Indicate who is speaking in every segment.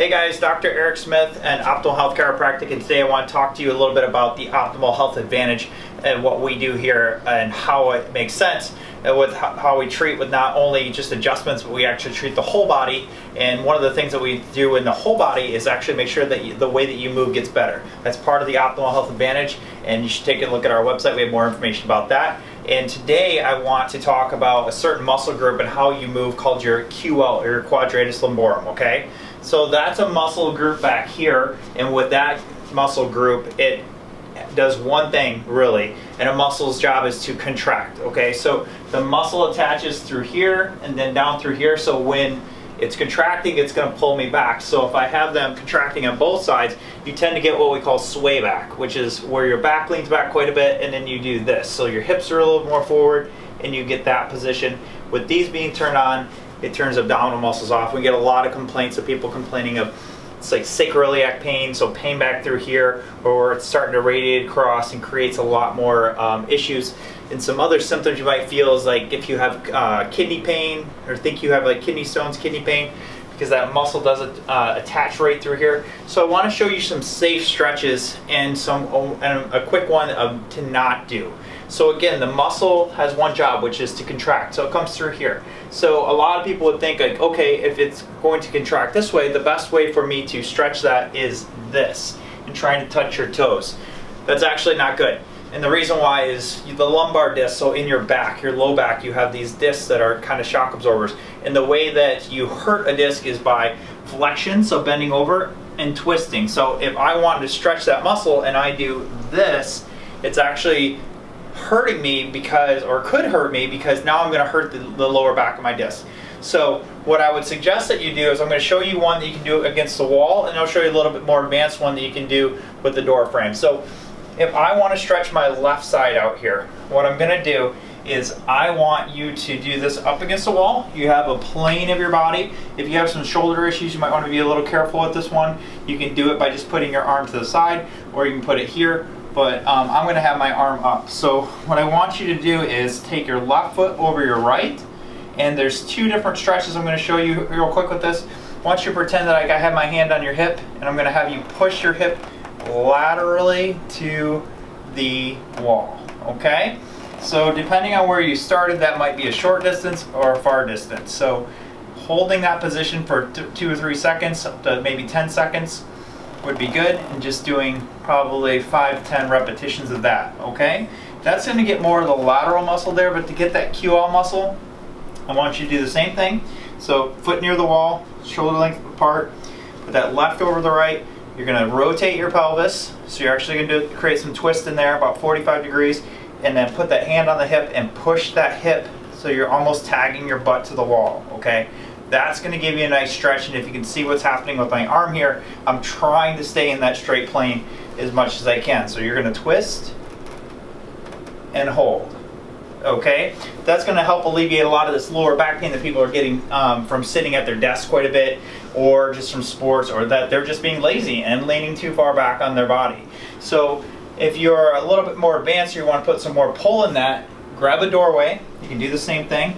Speaker 1: Hey guys, Dr. Eric Smith and Optimal Health Chiropractic, and today I want to talk to you a little bit about the Optimal Health Advantage and what we do here and how it makes sense with how we treat with not only just adjustments, but we actually treat the whole body. And one of the things that we do in the whole body is actually make sure that the way that you move gets better. That's part of the Optimal Health Advantage, and you should take a look at our website. We have more information about that. And today I want to talk about a certain muscle group and how you move called your QL, or your quadratus lumborum, okay? So that's a muscle group back here, and with that muscle group, it does one thing really, and a muscle's job is to contract, okay? So the muscle attaches through here and then down through here, so when it's contracting, it's going to pull me back. So if I have them contracting on both sides, you tend to get what we call sway back, which is where your back leans back quite a bit, and then you do this. So your hips are a little more forward, and you get that position. With these being turned on, it turns abdominal muscles off. We get a lot of complaints of people complaining of, it's like sacroiliac pain, so pain back through here, or it's starting to radiate across and creates a lot more issues. And some other symptoms you might feel is like if you have kidney pain, or think you have like kidney stones, kidney pain, because that muscle doesn't attach right through here. So I want to show you some safe stretches and a quick one to not do. So again, the muscle has one job, which is to contract. So it comes through here. So a lot of people would think like, okay, if it's going to contract this way, the best way for me to stretch that is this, and trying to touch your toes. That's actually not good. And the reason why is the lumbar disc, so in your back, your low back, you have these discs that are kind of shock absorbers. And the way that you hurt a disc is by flexion, so bending over, and twisting. So if I wanted to stretch that muscle and I do this, it's actually hurting me because, or could hurt me because now I'm going to hurt the lower back of my disc. So what I would suggest that you do is I'm going to show you one that you can do against the wall, and I'll show you a little bit more advanced one that you can do with the door frame. So if I want to stretch my left side out here, what I'm going to do is I want you to do this up against the wall. You have a plane of your body. If you have some shoulder issues, you might want to be a little careful with this one. You can do it by just putting your arm to the side, or you can put it here. But I'm going to have my arm up. So what I want you to do is take your left foot over your right, and there's two different stretches I'm going to show you real quick with this. I want you to pretend that I have my hand on your hip, and I'm going to have you push your hip laterally to the wall, okay? So depending on where you started, that might be a short distance or a far distance. So holding that position for 2 or 3 seconds, up to maybe 10 seconds, would be good, and just doing probably 5-10 repetitions of that, okay? That's going to get more of the lateral muscle there, but to get that QL muscle, I want you to do the same thing. So foot near the wall, shoulder length apart, put that left over the right. You're going to rotate your pelvis, so you're actually going to create some twist in there, about 45 degrees, and then put that hand on the hip and push that hip so you're almost tagging your butt to the wall, okay? That's going to give you a nice stretch, and if you can see what's happening with my arm here, I'm trying to stay in that straight plane as much as I can. So you're going to twist and hold, okay? That's going to help alleviate a lot of this lower back pain that people are getting from sitting at their desk quite a bit, or just from sports, or that they're just being lazy and leaning too far back on their body. So if you're a little bit more advanced, or you want to put some more pull in that, grab a doorway. You can do the same thing.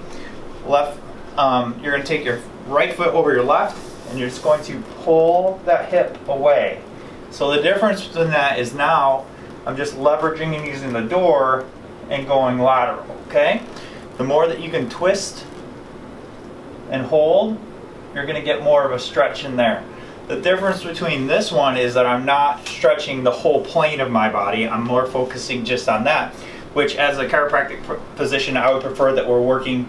Speaker 1: You're going to take your right foot over your left, and you're just going to pull that hip away. So the difference in that is now I'm just leveraging and using the door and going lateral, okay? The more that you can twist and hold, you're going to get more of a stretch in there. The difference between this one is that I'm not stretching the whole plane of my body. I'm more focusing just on that, which as a chiropractic physician, I would prefer that we're working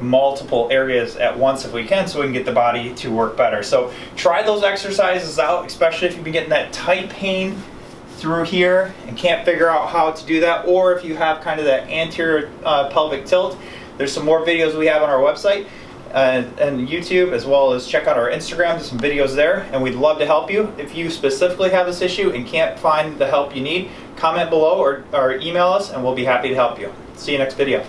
Speaker 1: multiple areas at once if we can, so we can get the body to work better. So try those exercises out, especially if you've been getting that tight pain through here and can't figure out how to do that, or if you have kind of that anterior pelvic tilt. There's some more videos we have on our website and YouTube, as well as check out our Instagram. There's some videos there, and we'd love to help you. If you specifically have this issue and can't find the help you need, comment below or email us, and we'll be happy to help you. See you next video.